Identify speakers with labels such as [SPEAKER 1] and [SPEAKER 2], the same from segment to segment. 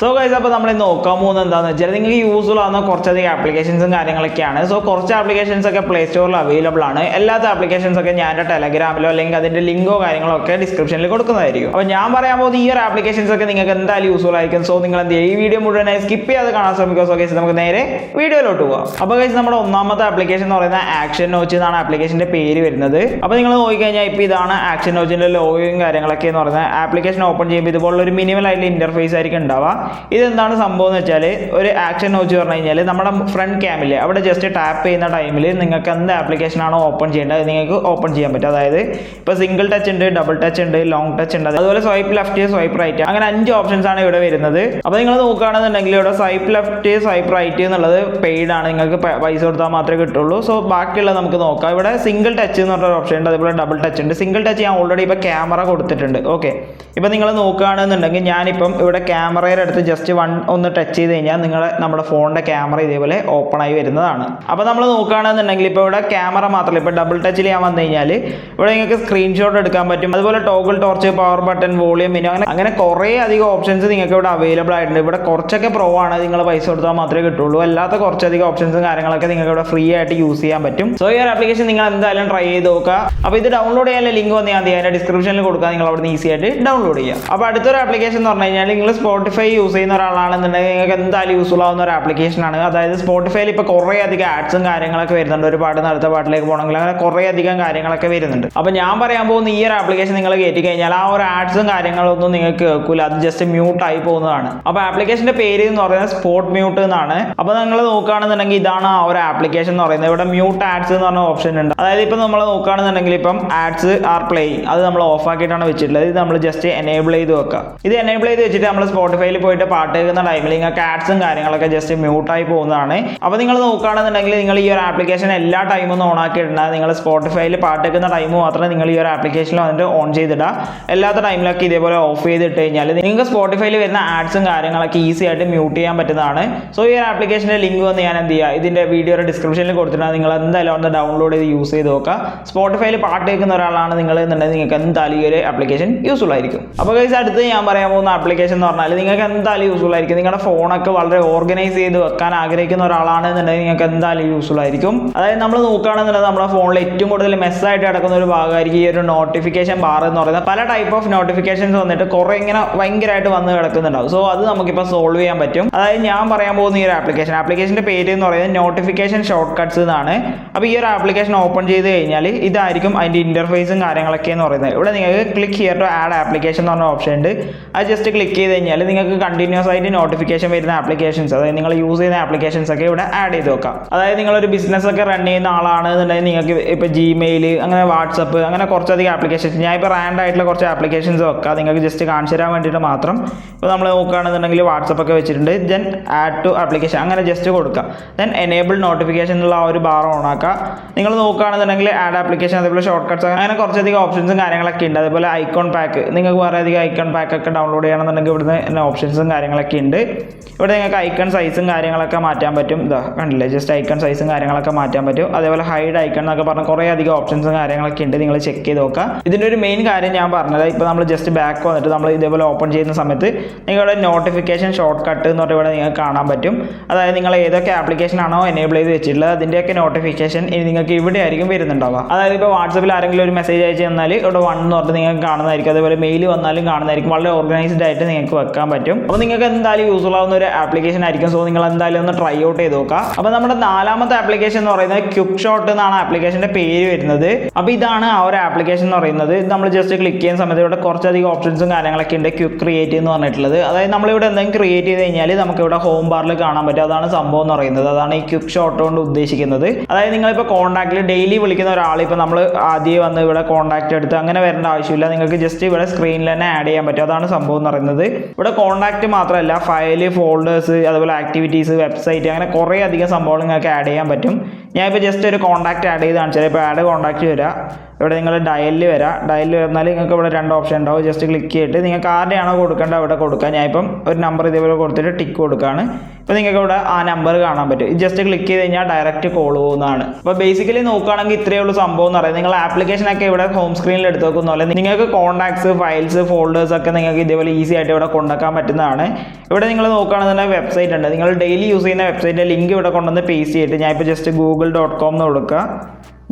[SPEAKER 1] So guys, അപ്പോൾ നമ്മൾ നോക്കാൻ പോകുന്നത് എന്താണെന്ന് വെച്ചാൽ നിങ്ങൾക്ക് യൂസ്ഫുൾ ആവുന്ന കുറച്ചധികം ആപ്ലിക്കേഷൻസും കാര്യങ്ങളൊക്കെയാണ്. സോ കുറച്ച് ആപ്ലിക്കേഷൻസ് ഒക്കെ പ്ലേ സ്റ്റോറിൽ അവൈലബിൾ ആണ്. എല്ലാത്ത ആപ്ലിക്കേഷൻസ് ഒക്കെ ഞാൻ എൻ്റെ ടെലഗ്രാമിലോ അല്ലെങ്കിൽ അതിൻ്റെ ലിങ്കോ കാര്യങ്ങളോ ഒക്കെ ഡിസ്ക്രിപ്ഷനിൽ കൊടുക്കുന്നതായിരിക്കും. അപ്പോൾ ഞാൻ പറയാൻ പോകുന്നത് ഈ ഒരു ആപ്ലിക്കേഷൻസ് ഒക്കെ നിങ്ങൾക്ക് എന്തായാലും യൂസ്ഫുൾ ആയിരിക്കും. സോ നിങ്ങൾ എന്ത് ചെയ്യുക, ഈ വീഡിയോ മുഴുവനായി സ്കിപ്പ് ചെയ്യാതെ കാണാൻ ശ്രമിക്കുക. സോ ഗൈസ്, നമുക്ക് നേരെ വീഡിയോയിലോട്ട് പോകാം. അപ്പോൾ ഗൈസ്, നമ്മുടെ ഒന്നാമത്തെ ആപ്ലിക്കേഷൻ എന്ന് പറയുന്നത് ആക്ഷൻ നോച്ച് എന്നാണ് ആപ്ലിക്കേഷൻ്റെ പേര് വരുന്നത്. അപ്പോൾ നിങ്ങൾ നോക്കിക്കഴിഞ്ഞാൽ ഇപ്പോൾ ഇതാണ് ആക്ഷൻ നോച്ചിൻ്റെ ലോഗോയും കാര്യങ്ങളൊക്കെ എന്ന് പറയുന്നത്. ആപ്ലിക്കേഷൻ ഓപ്പൺ ചെയ്യുമ്പോൾ ഇതുപോലുള്ള ഒരു മിനിമൽ ആയിട്ടുള്ള ഇന്റർഫേസ് ആയിരിക്കും ഉണ്ടാവുക. ഇതെന്താണ് സംഭവം എന്ന് വെച്ചാൽ, ഒരു ആക്ഷൻ നോച്ച് പറഞ്ഞു കഴിഞ്ഞാൽ നമ്മുടെ ഫ്രണ്ട് ക്യാമിൽ അവിടെ ജസ്റ്റ് ടാപ്പ് ചെയ്യുന്ന ടൈമിൽ നിങ്ങൾക്ക് എന്ത് ആപ്ലിക്കേഷൻ ആണോ ഓപ്പൺ ചെയ്യേണ്ടത് നിങ്ങൾക്ക് ഓപ്പൺ ചെയ്യാൻ പറ്റും. അതായത് ഇപ്പോൾ സിംഗിൾ ടച്ച് ഉണ്ട്, ഡബിൾ ടച്ച് ഉണ്ട്, ലോങ് ടച്ച് ഉണ്ട്, അതുപോലെ സ്വൈപ്പ് ലെഫ്റ്റ്, സ്വൈപ്പ് റൈറ്റ്, അങ്ങനെ 5 ഓപ്ഷൻസ് ആണ് ഇവിടെ വരുന്നത്. അപ്പോൾ നിങ്ങൾ നോക്കുകയാണെന്നുണ്ടെങ്കിൽ ഇവിടെ സ്വൈപ്പ് ലെഫ്റ്റ്, സ്വൈപ്പ് റൈറ്റ് എന്നുള്ളത് പെയ്ഡ് ആണ്, നിങ്ങൾക്ക് പൈസ കൊടുത്താൽ മാത്രമേ കിട്ടുള്ളൂ. സോ ബാക്കിയുള്ളത് നമുക്ക് നോക്കാം. ഇവിടെ സിംഗിൾ ടച്ച് എന്ന് പറഞ്ഞൊരു ഓപ്ഷൻ ഉണ്ട്, അതുപോലെ ഡബിൾ ടച്ച് ഉണ്ട്. സിംഗിൾ ടച്ച് ഞാൻ ഓൾറെഡി ഇപ്പോൾ ക്യാമറ കൊടുത്തിട്ടുണ്ട്. ഓക്കെ, ഇപ്പോൾ നിങ്ങൾ നോക്കുകയാണെന്നുണ്ടെങ്കിൽ ഞാനിപ്പം ഇവിടെ ക്യാമറയുടെ അടുത്ത് ജസ്റ്റ് ഒന്ന് ടച്ച് ചെയ്ത് കഴിഞ്ഞാൽ നമ്മുടെ ഫോണിൻ്റെ ക്യാമറ ഇതേപോലെ ഓപ്പൺ ആയി വരുന്നതാണ്. അപ്പോൾ നമ്മൾ നോക്കുകയാണെന്നുണ്ടെങ്കിൽ ഇപ്പോൾ ഇവിടെ ക്യാമറ മാത്രമല്ല, ഇപ്പോൾ ഡബിൾ ടച്ചിൽ ഞാൻ വന്നു കഴിഞ്ഞാൽ ഇവിടെ നിങ്ങൾക്ക് സ്ക്രീൻഷോട്ട് എടുക്കാൻ പറ്റും. അതുപോലെ toggle torch, power button, volume menu, അങ്ങനെ കുറേ അധികം ഓപ്ഷൻസ് നിങ്ങൾക്ക് ഇവിടെ അവൈലബിൾ ആയിട്ടുണ്ട്. ഇവിടെ കുറച്ചൊക്കെ പ്രോ ആണ്, നിങ്ങൾ പൈസ കൊടുത്താൽ മാത്രമേ കിട്ടുള്ളൂ. അല്ലാത്ത കുറച്ചധികം ഓപ്ഷൻസും കാര്യങ്ങളൊക്കെ നിങ്ങൾക്ക് ഇവിടെ ഫ്രീ ആയിട്ട് യൂസ് ചെയ്യാൻ പറ്റും. സോ ഈ ഒരു ആപ്ലിക്കേഷൻ നിങ്ങൾ എന്തായാലും ട്രൈ ചെയ്ത് നോക്കുക. അപ്പോൾ ഇത് ഡൗൺലോഡ് ചെയ്യാനുള്ള ലിങ്ക് വന്ന് ഞാൻ അതിൻ്റെ ഡിസ്ക്രിപ്ഷനിൽ കൊടുക്കുക, നിങ്ങൾ അവിടെ നിന്ന് ഈസി ആയിട്ട് ഡൗൺലോഡ് ചെയ്യുക. അപ്പോൾ അടുത്തൊരു ആപ്ലിക്കേഷൻ എന്ന് പറഞ്ഞു കഴിഞ്ഞാൽ നിങ്ങൾ സ്പോട്ടിഫൈ യൂസ് ചെയ്യുന്ന ഒരാളാണെന്നുണ്ടെങ്കിൽ നിങ്ങൾക്ക് എന്തായാലും യൂസ്ഫുൾ ആവുന്ന ഒരു ആപ്ലിക്കേഷനാണ്. അതായത് സ്പോട്ടിഫൈയിൽ ഇപ്പോൾ കുറേ അധികം ആഡ്സും കാര്യങ്ങളൊക്കെ വരുന്നുണ്ട്. ഒരു പാട്ട് അടുത്ത പാട്ടിലേക്ക് പോകണമെങ്കിൽ അങ്ങനെ കുറേ അധികം കാര്യങ്ങളൊക്കെ വരുന്നുണ്ട്. അപ്പോൾ ഞാൻ പറയാൻ പോകുന്ന ഈ ഒരു ആപ്ലിക്കേഷൻ നിങ്ങൾ കയറ്റി കഴിഞ്ഞാൽ ആ ഒരു ആഡ്സും കാര്യങ്ങളൊന്നും നിങ്ങൾക്ക് കേൾക്കില്ല, അത് ജസ്റ്റ് മ്യൂട്ട് ആയി പോകുന്നതാണ്. അപ്പോൾ ആപ്ലിക്കേഷൻ്റെ പേര് എന്ന് പറയുന്നത് സ്പോട്ട് മ്യൂട്ട് എന്നാണ്. അപ്പോൾ നിങ്ങൾ നോക്കുകയാണെന്നുണ്ടെങ്കിൽ ഇതാണ് ആ ഒരു ആപ്ലിക്കേഷൻ എന്ന് പറയുന്നത്. ഇവിടെ മ്യൂട്ട് ആഡ്സ് എന്ന് പറഞ്ഞ ഓപ്ഷൻ ഉണ്ട്. അതായത് ഇപ്പോൾ നമ്മൾ നോക്കുകയാണെന്നുണ്ടെങ്കിൽ ഇപ്പം ആഡ്സ് ആർ പ്ലേയിങ്, അത് നമ്മൾ ഓഫ് ആക്കിയിട്ടാണ് വെച്ചിട്ടുള്ളത്. ഇത് നമ്മൾ ജസ്റ്റ് എനേബിൾ ചെയ്ത് വെക്കുക. ഇത് എനേബിൾ ചെയ്ത് വെച്ചിട്ട് നമ്മൾ സ്പോട്ടിഫൈയിൽ പോയിട്ട് പാട്ട് കേൾക്കുന്ന ടൈമിൽ നിങ്ങൾക്ക് ആഡ്സും കാര്യങ്ങളൊക്കെ ജസ്റ്റ് മ്യൂട്ടായി പോകുന്നതാണ്. അപ്പോൾ നിങ്ങൾ നോക്കുകയാണെന്നുണ്ടെങ്കിൽ നിങ്ങൾ ഈ ഒരു ആപ്ലിക്കേഷൻ എല്ലാ ടൈമും ഓൺ ആക്കിയിടുക. നിങ്ങൾ സ്പോട്ടിഫൈയിൽ പാട്ട് കേൾക്കുന്ന ടൈം മാത്രമേ നിങ്ങൾ ഈ ഒരു ആപ്ലിക്കേഷനിൽ വന്നിട്ട് ഓൺ ചെയ്തിടുക. അല്ലാത്ത ടൈമിലൊക്കെ ഇതേപോലെ ഓഫ് ചെയ്തിട്ട് കഴിഞ്ഞാൽ നിങ്ങൾക്ക് സ്പോട്ടിഫൈയിൽ വരുന്ന ആഡ്സും കാര്യങ്ങളൊക്കെ ഈസി ആയിട്ട് മ്യൂട്ട് ചെയ്യാൻ പറ്റുന്നതാണ്. സോ ഈ ഒരു ആപ്ലിക്കേഷൻ്റെ ലിങ്ക് വന്ന് ഞാൻ എന്ത് ചെയ്യുക, ഇതിൻ്റെ വീഡിയോയുടെ ഡിസ്ക്രിപ്ഷനിൽ കൊടുത്തിട്ടുണ്ട്. നിങ്ങൾ എന്തായാലും ഒന്ന് ഡൗൺലോഡ് ചെയ്ത് യൂസ് ചെയ്ത് നോക്കുക. സ്പോട്ടിഫൈയിൽ പാട്ട് കേൾക്കുന്ന ഒരാളാണ് നിങ്ങൾ എന്നുണ്ടെങ്കിൽ നിങ്ങൾക്ക് എന്തായാലും ഈ ഒരു ആപ്ലിക്കേഷൻ യൂസ്ഫുൾ ആയിരിക്കും. അപ്പോൾ ഗൈസ്, അടുത്ത് ഞാൻ പറയാൻ പോകുന്ന ആപ്ലിക്കേഷൻ എന്ന് പറഞ്ഞാൽ നിങ്ങൾക്ക് എന്തായാലും യൂസ്ഫുൾ ആയിരിക്കും. നിങ്ങളുടെ ഫോണൊക്കെ വളരെ ഓർഗനൈസ് ചെയ്ത് വെക്കാൻ ആഗ്രഹിക്കുന്ന ഒരാളാണെന്നുണ്ടെങ്കിൽ നിങ്ങൾക്ക് എന്തായാലും യൂസ്ഫുൾ ആയിരിക്കും. അതായത് നമ്മൾ നോക്കുകയാണെന്നുണ്ടെങ്കിൽ നമ്മുടെ ഫോണിൽ ഏറ്റവും കൂടുതൽ മെസ്സായിട്ട് കിടക്കുന്ന ഒരു ഭാഗമായിരിക്കും ഈ ഒരു നോട്ടിഫിക്കേഷൻ ബാർ എന്ന് പറയുന്നത്. പല ടൈപ്പ് ഓഫ് നോട്ടിഫിക്കേഷൻസ് വന്നിട്ട് കുറേ ഇങ്ങനെ ഭയങ്കരമായിട്ട് വന്ന് കിടക്കുന്നുണ്ടാവും. സോ അത് നമുക്കിപ്പോൾ സോൾവ് ചെയ്യാൻ പറ്റും. അതായത് ഞാൻ പറയാൻ പോകുന്ന ഈ ഒരു ആപ്ലിക്കേഷൻ്റെ പേര് എന്ന് പറയുന്നത് നോട്ടിഫിക്കേഷൻ ഷോർട്ട് കട്ട്സ് എന്നാണ്. അപ്പോൾ ഈ ഒരു ആപ്ലിക്കേഷൻ ഓപ്പൺ ചെയ്ത് കഴിഞ്ഞാൽ ഇതായിരിക്കും അതിൻ്റെ ഇൻ്റർഫേസും കാര്യങ്ങളൊക്കെ എന്ന് പറയുന്നത്. ഇവിടെ നിങ്ങൾക്ക് click here to add application എന്ന് പറഞ്ഞ ഓപ്ഷൻ ഉണ്ട്. അത് ജസ്റ്റ് ക്ലിക്ക് ചെയ്ത് കഴിഞ്ഞാൽ നിങ്ങൾക്ക് കണ്ടിന്യൂസ് ആയിട്ട് നോട്ടിഫിക്കേഷൻ വരുന്ന ആപ്ലിക്കേഷൻസ്, അതായത് നിങ്ങൾ യൂസ് ചെയ്യുന്ന ആപ്ലിക്കേഷൻസ് ഒക്കെ ഇവിടെ ആഡ് ചെയ്ത് വെക്കാം. അതായത് നിങ്ങളൊരു ബിസിനസ് ഒക്കെ റൺ ചെയ്യുന്ന ആളാണെന്നുണ്ടെങ്കിൽ നിങ്ങൾക്ക് ഇപ്പോൾ ജിമെയിൽ, അങ്ങനെ വാട്സപ്പ്, അങ്ങനെ കുറച്ചധികം ആപ്ലിക്കേഷൻസ്, ഞാൻ ഇപ്പോൾ റാൻഡ് ആയിട്ടുള്ള കുറച്ച് ആപ്ലിക്കേഷൻസ് വെക്കാം നിങ്ങൾക്ക് ജസ്റ്റ് കാണിച്ചു തരാൻ വേണ്ടിയിട്ട് മാത്രം. ഇപ്പോൾ നമ്മൾ നോക്കുകയാണെന്നുണ്ടെങ്കിൽ വാട്സപ്പ് ഒക്കെ വെച്ചിട്ടുണ്ട്. ദെൻ ആഡ് ടു ആപ്ലിക്കേഷൻ അങ്ങനെ ജസ്റ്റ് കൊടുക്കുക. ദെൻ എനേബിൾ നോട്ടിഫിക്കേഷൻ എന്നുള്ള ആ ഒരു ബാർ ഓൺ ആക്കുക. നിങ്ങൾ നോക്കുകയാണെന്നുണ്ടെങ്കിൽ ആഡ് ആപ്ലിക്കേഷൻ, അതേപോലെ ഷോർട്ട് കട്ട്സ്, അങ്ങനെ കുറച്ചധികം ഓപ്ഷൻസും കാര്യങ്ങളൊക്കെ ഉണ്ട്. അതേപോലെ ഐക്കോൺ പാക്ക്, നിങ്ങൾക്ക് വളരെയധികം ഐക്കൺ പാക്ക് ഒക്കെ ഡൗൺലോഡ് ചെയ്യണമെന്നുണ്ടെങ്കിൽ ഇവിടുന്ന് ഓപ്ഷൻസും കാര്യങ്ങളൊക്കെ ഉണ്ട്. ഇവിടെ നിങ്ങൾക്ക് ഐക്കൺ സൈസും കാര്യങ്ങളൊക്കെ മാറ്റാൻ പറ്റും. ഇതാ കണ്ടില്ലേ, ജസ്റ്റ് ഐക്കൺ സൈസും കാര്യങ്ങളൊക്കെ മാറ്റാൻ പറ്റും. അതേപോലെ ഹൈഡ് ഐക്കൺ എന്നൊക്കെ പറഞ്ഞ കുറേ അധികം ഓപ്ഷൻസും കാര്യങ്ങളൊക്കെ ഉണ്ട്, നിങ്ങൾ ചെക്ക് ചെയ്ത് നോക്കുക. ഇതിൻ്റെ ഒരു മെയിൻ കാര്യം ഞാൻ പറഞ്ഞത്, ഇപ്പോൾ നമ്മൾ ജസ്റ്റ് ബാക്ക് വന്നിട്ട് നമ്മൾ ഇതേപോലെ ഓപ്പൺ ചെയ്യുന്ന സമയത്ത് നിങ്ങളുടെ നോട്ടിഫിക്കേഷൻ ഷോർട്ട് കട്ട് എന്ന് പറഞ്ഞാൽ ഇവിടെ നിങ്ങൾക്ക് കാണാൻ പറ്റും. അതായത് നിങ്ങൾ ഏതൊക്കെ ആപ്ലിക്കേഷൻ ആണോ എനേബിൾ ചെയ്ത് വെച്ചിട്ടുള്ളത് അതിൻ്റെയൊക്കെ നോട്ടിഫിക്കേഷൻ ഇനി നിങ്ങൾക്ക് ഇവിടെ ആയിരിക്കും വരുന്നുണ്ടാവുക. അതായത് ഇപ്പോൾ വാട്സപ്പിൽ ആരെങ്കിലും ഒരു മെസ്സേജ് അയച്ചു തന്നാൽ ഇവിടെ 1 എന്ന് പറഞ്ഞിട്ട് നിങ്ങൾക്ക് കാണുന്നതായിരിക്കും. അതേപോലെ മെയിൽ വന്നാലും കാണുന്നതായിരിക്കും. വളരെ ഓർഗനൈസ്ഡ് ആയിട്ട് നിങ്ങൾക്ക് വെക്കാൻ പറ്റും. അപ്പോൾ നിങ്ങൾക്ക് എന്തായാലും യൂസ്ഫുൾ ആവുന്ന ഒരു ആപ്ലിക്കേഷൻ ആയിരിക്കും. സോ നിങ്ങൾ എന്തായാലും ഒന്ന് ട്രൈ ഔട്ട് ചെയ്ത് നോക്കുക. അപ്പോൾ നമ്മുടെ നാലാമത്തെ ആപ്ലിക്കേഷൻ എന്ന് പറയുന്നത് ക്വിക്ക് ഷോട്ട് എന്നാണ് ആപ്ലിക്കേഷൻ്റെ പേര് വരുന്നത്. അപ്പോൾ ഇതാണ് ആ ഒരു ആപ്ലിക്കേഷൻ എന്ന് പറയുന്നത്. ഇത് നമ്മൾ ജസ്റ്റ് ക്ലിക്ക് ചെയ്യുന്ന സമയത്ത് ഇവിടെ കുറച്ചധികം ഓപ്ഷൻസും കാര്യങ്ങളൊക്കെ ഉണ്ട്. ക്വിക്ക് ക്രിയേറ്റ് എന്ന് പറഞ്ഞിട്ടുള്ളത്, അതായത് നമ്മളിവിടെ എന്തെങ്കിലും ക്രിയേറ്റ് ചെയ്ത് കഴിഞ്ഞാൽ നമുക്ക് ഇവിടെ ഹോം ബാറിൽ കാണാൻ പറ്റും. അതാണ് സംഭവം എന്ന് പറയുന്നത്. അതാണ് ഈ ക്വിക്ക് ഷോട്ട് കൊണ്ട് ഉദ്ദേശിക്കുന്നത്. അതായത് നിങ്ങളിപ്പോൾ കോൺടാക്റ്റിൽ ഡെയിലി വിളിക്കുന്ന ഒരാൾ, ഇപ്പോൾ നമ്മൾ ആദ്യം വന്ന് ഇവിടെ കോൺടാക്റ്റ് എടുത്ത് അങ്ങനെ വരേണ്ട ആവശ്യമില്ല. നിങ്ങൾക്ക് ജസ്റ്റ് ഇവിടെ സ്ക്രീനിൽ തന്നെ ആഡ് ചെയ്യാൻ പറ്റും. അതാണ് സംഭവം എന്ന് പറയുന്നത്. ഇവിടെ കോൺടാക്റ്റ് മാത്രമല്ല, ഫയല്, ഫോൾഡേഴ്സ്, അതുപോലെ ആക്ടിവിറ്റീസ്, വെബ്സൈറ്റ്, അങ്ങനെ കുറേ അധികം സംഭവങ്ങൾ നിങ്ങൾക്ക് ആഡ് ചെയ്യാൻ പറ്റും. ഞാനിപ്പോൾ ജസ്റ്റ് ഒരു കോൺടാക്റ്റ് ആഡ് ചെയ്ത് കാണിച്ചാൽ ഇപ്പോൾ ആഡ് കോൺടാക്റ്റ് വരിക. ഇവിടെ നിങ്ങൾ ഡയലിൽ വരാം. ഡയലിൽ വന്നാൽ നിങ്ങൾക്ക് ഇവിടെ 2 ഓപ്ഷൻ ഉണ്ടാവും. ജസ്റ്റ് ക്ലിക്ക് ചെയ്തിട്ട് നിങ്ങൾക്ക് ആരുടെയാണോ കൊടുക്കേണ്ടത് അവിടെ കൊടുക്കുക. ഞാനിപ്പം ഒരു നമ്പർ ഇതേപോലെ കൊടുത്തിട്ട് ടിക്ക് കൊടുക്കുകയാണ്. ഇപ്പോൾ നിങ്ങൾക്ക് ഇവിടെ ആ നമ്പർ കാണാൻ പറ്റും. ജസ്റ്റ് ക്ലിക്ക് ചെയ്ത് കഴിഞ്ഞാൽ ഡയറക്റ്റ് കോൾ പോകുന്നതാണ്. അപ്പോൾ ബേസിക്കലി നോക്കുകയാണെങ്കിൽ ഇത്രയേ ഉള്ളൂ സംഭവം എന്ന് പറയുന്നത്. നിങ്ങൾ ആപ്ലിക്കേഷനൊക്കെ ഇവിടെ ഹോം സ്ക്രീനിൽ എടുത്ത് വെക്കുന്ന പോലെ നിങ്ങൾക്ക് കോൺടാക്ട്സ്, ഫയൽസ്, ഫോൾഡേഴ്സ് ഒക്കെ നിങ്ങൾക്ക് ഇതേപോലെ ഈസി ആയിട്ട് ഇവിടെ കൊണ്ടുവെക്കാൻ പറ്റുന്നതാണ്. ഇവിടെ നിങ്ങൾ നോക്കുകയാണെന്നുണ്ടെങ്കിൽ വെബ്സൈറ്റ് ഉണ്ട്. നിങ്ങൾ ഡെയിലി യൂസ് ചെയ്യുന്ന വെബ്സൈറ്റിൻ്റെ ലിങ്ക് ഇവിടെ കൊണ്ടുവന്ന് പേസ്റ്റ് ചെയ്തിട്ട് ഞാനിപ്പോൾ ജസ്റ്റ് google.com എന്ന് കൊടുക്കുക.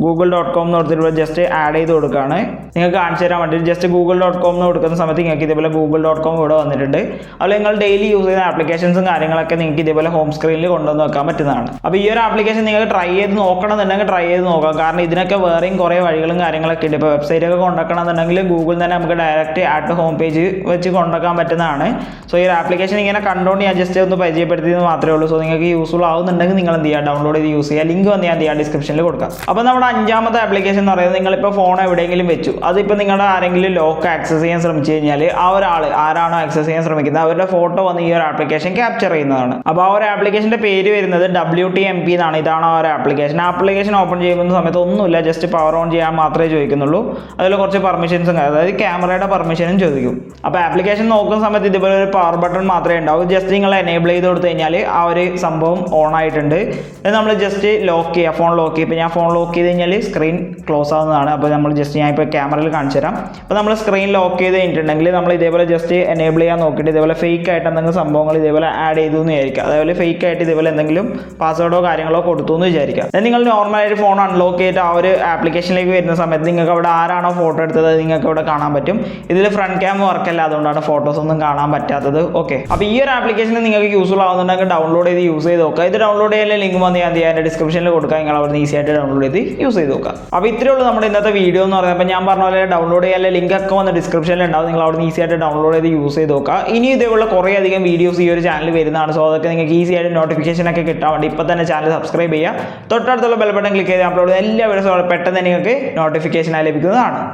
[SPEAKER 1] google.com എന്ന് കൊടുത്തിട്ട് ഇവിടെ ജസ്റ്റ് ആഡ് ചെയ്ത് കൊടുക്കുകയാണ്. നിങ്ങൾക്ക് കാണിച്ചു തരാൻ വേണ്ടിയിട്ട് ജസ്റ്റ് google.com എന്ന് കൊടുക്കുന്ന സമയത്ത് നിങ്ങൾക്ക് ഇതേപോലെ google.com ഇവിടെ വന്നിട്ടുണ്ട്. അതുപോലെ നിങ്ങൾ ഡെയിലി യൂസ് ചെയ്യുന്ന ആപ്ലിക്കേഷൻസും കാര്യങ്ങളൊക്കെ നിങ്ങൾക്ക് ഇതേപോലെ ഹോം സ്ക്രീനിൽ കൊണ്ടുവന്ന് വെക്കാൻ പറ്റുന്നതാണ്. അപ്പോൾ ഈ ഒരു ആപ്ലിക്കേഷൻ നിങ്ങൾക്ക് ട്രൈ ചെയ്ത് നോക്കണമെന്നുണ്ടെങ്കിൽ ട്രൈ ചെയ്ത് നോക്കാം. കാരണം ഇതിനൊക്കെ വേറെയും കുറേ വഴികളും കാര്യങ്ങളൊക്കെ ഉണ്ട്. ഇപ്പോൾ വെബ്സൈറ്റൊക്കെ കൊണ്ടുവെക്കണമെന്നുണ്ടെങ്കിൽ ഗൂഗിളിൽ തന്നെ നമുക്ക് ഡയറക്റ്റ് ആഡ് ഹോം പേജ് വെച്ച് കൊണ്ടുവെക്കാൻ പറ്റുന്നതാണ്. സോ ഈ ഒരു ആപ്ലിക്കേഷൻ ഇങ്ങനെ കണ്ടുകൊണ്ട് ഞാൻ ജസ്റ്റ് ഒന്ന് പരിചയപ്പെടുത്തിയത് മാത്രമേ ഉള്ളൂ. സോ നിങ്ങൾക്ക് യൂസ്ഫുൾ ആവുന്നുണ്ടെങ്കിൽ നിങ്ങൾ എന്ത് ചെയ്യുക, ഡൗൺലോഡ് ചെയ്ത് യൂസ് ചെയ്യുക. ലിങ്ക് വന്ന് ഞാൻ എന്ത് ചെയ്യുക, ഡിസ്ക്രിപ്ഷനിൽ കൊടുക്കാം. അപ്പോൾ നമ്മുടെ 5ാമത്തെ ആപ്ലിക്കേഷൻ എന്ന് പറയുന്നത് നിങ്ങളിപ്പോൾ ഫോൺ എവിടെയെങ്കിലും വെച്ചു, അതിപ്പോൾ നിങ്ങളുടെ ആരെങ്കിലും ലോക്ക് ആക്സസ് ചെയ്യാൻ ശ്രമിച്ചു കഴിഞ്ഞാൽ ആ ഒരാൾ ആരാണോ ആക്സസ് ചെയ്യാൻ ശ്രമിക്കുന്നത് അവരുടെ ഫോട്ടോ വന്ന് ഈ ഒരു ആപ്ലിക്കേഷൻ ക്യാപ്ചർ ചെയ്യുന്നതാണ്. അപ്പോൾ ആ ഒരു ആപ്ലിക്കേഷൻ്റെ പേര് വരുന്നത് WTMP എന്നാണ്. ഇതാണ് ആ ഒരു ആപ്ലിക്കേഷൻ ഓപ്പൺ ചെയ്യുന്ന സമയത്ത് ഒന്നുമില്ല, ജസ്റ്റ് പവർ ഓൺ ചെയ്യാൻ മാത്രമേ ചോദിക്കുന്നുള്ളൂ. അതിൽ കുറച്ച് പെർമിഷൻസും അതായത് ക്യാമറയുടെ പെർമിഷനും ചോദിക്കും. അപ്പോൾ ആപ്ലിക്കേഷൻ നോക്കുന്ന സമയത്ത് ഇതുപോലെ ഒരു പവർ ബട്ടൺ മാത്രമേ ഉണ്ടാവൂ. ജസ്റ്റ് നിങ്ങൾ എനേബിൾ ചെയ്ത് കൊടുത്തു കഴിഞ്ഞാൽ ആ ഒരു സംഭവം ഓൺ ആയിട്ടുണ്ട്. ഇത് നമ്മൾ ജസ്റ്റ് ലോക്ക് ചെയ്യുക, ഫോൺ ലോക്ക് ചെയ്യുക. ഇപ്പോൾ ഞാൻ ഫോൺ ലോക്ക് ചെയ്ത് കഴിഞ്ഞാൽ സ്ക്രീൻ ക്ലോസ് ആവുന്നതാണ്. അപ്പോൾ നമ്മൾ ജസ്റ്റ് ഞാൻ ഇപ്പോൾ ക്യാമറയിൽ കാണിച്ചു തരാം. അപ്പോൾ നമ്മൾ സ്ക്രീൻ ലോക്ക് ചെയ്ത് കഴിഞ്ഞിട്ടുണ്ടെങ്കിൽ നമ്മൾ ഇതേപോലെ ജസ്റ്റ് എനേബിൾ ചെയ്യാൻ നോക്കിയിട്ട് ഇതേപോലെ ഫേക്ക് ആയിട്ട് എന്തെങ്കിലും സംഭവങ്ങൾ ഇതേപോലെ ആഡ് ചെയ്തു എന്ന് വിചാരിക്കുക. അതേപോലെ ഫേക്ക് ആയിട്ട് ഇതേപോലെ എന്തെങ്കിലും പാസ്വേഡോ കാര്യങ്ങളോ കൊടുത്തു എന്ന് വിചാരിക്കുക. അത് നിങ്ങൾ നോർമലായിട്ട് ഫോൺ അൺലോക്ക് ചെയ്തിട്ട് ആ ഒരു ആപ്ലിക്കേഷനിലേക്ക് വരുന്ന സമയത്ത് നിങ്ങൾക്ക് അവിടെ ആരാണോ ഫോട്ടോ എടുത്തത് നിങ്ങൾക്ക് ഇവിടെ കാണാൻ പറ്റും. ഇതിൽ ഫ്രണ്ട് ക്യാം വർക്കല്ല, അതുകൊണ്ടാണ് ഫോട്ടോസ് ഒന്നും കാണാൻ പറ്റാത്തത്. ഓക്കെ, അപ്പോൾ ഈ ഒരു ആപ്ലിക്കേഷൻ നിങ്ങൾക്ക് യൂസ്ഫുൾ ആവുന്നുണ്ടെങ്കിൽ ഡൗൺലോഡ് ചെയ്ത് യൂസ് ചെയ്ത് നോക്കുക. ഇത് ഡൗൺലോഡ് ചെയ്യാൻ ലിങ്ക് വന്ന് ഞാൻ എൻ്റെ ഡിസ്ക്രിപ്ഷനിൽ കൊടുക്കുക. നിങ്ങൾ അവിടെ ഈസി ആയിട്ട് ഡൗൺലോഡ് ചെയ്ത് യൂസ് ചെയ്ത് നോക്കുക. അപ്പോൾ ഇത്രയേ ഉള്ളൂ നമ്മുടെ ഇന്നത്തെ വീഡിയോ എന്ന് പറയുന്നത്. അപ്പോൾ ഞാൻ പറഞ്ഞ പോലെ ഡൗൺലോഡ് ചെയ്യാൻ ലിങ്ക് ഒക്കെ വന്ന് ഡിസ്ക്രിപ്ഷനിൽ ഉണ്ടാവും. നിങ്ങൾ അവിടെ ഈസി ആയിട്ട് ഡൗൺലോഡ് ചെയ്ത് യൂസ് ചെയ്ത് നോക്കുക. ഇനി ഇതേപോലെ കുറേ അധികം വീഡിയോസ് ഈ ഒരു ചാനൽ വരുന്നതാണ്. സോ അതൊക്കെ നിങ്ങൾക്ക് ഈസി ആയിട്ട് നോട്ടിഫിക്കേഷൻ ഒക്കെ കിട്ടാൻ വേണ്ടി ഇപ്പോൾ തന്നെ ചാനൽ സബ്സ്ക്രൈബ് ചെയ്യുക. തൊട്ടടുത്തുള്ള ബെൽ ബട്ടൺ ക്ലിക്ക് ചെയ്ത് അപ്ലോഡ് ചെയ്യുന്ന എല്ലാ വീഡിയോസും പെട്ടെന്ന് നിങ്ങൾക്ക് നോട്ടിഫിക്കേഷനായി ലഭിക്കുന്നതാണ്.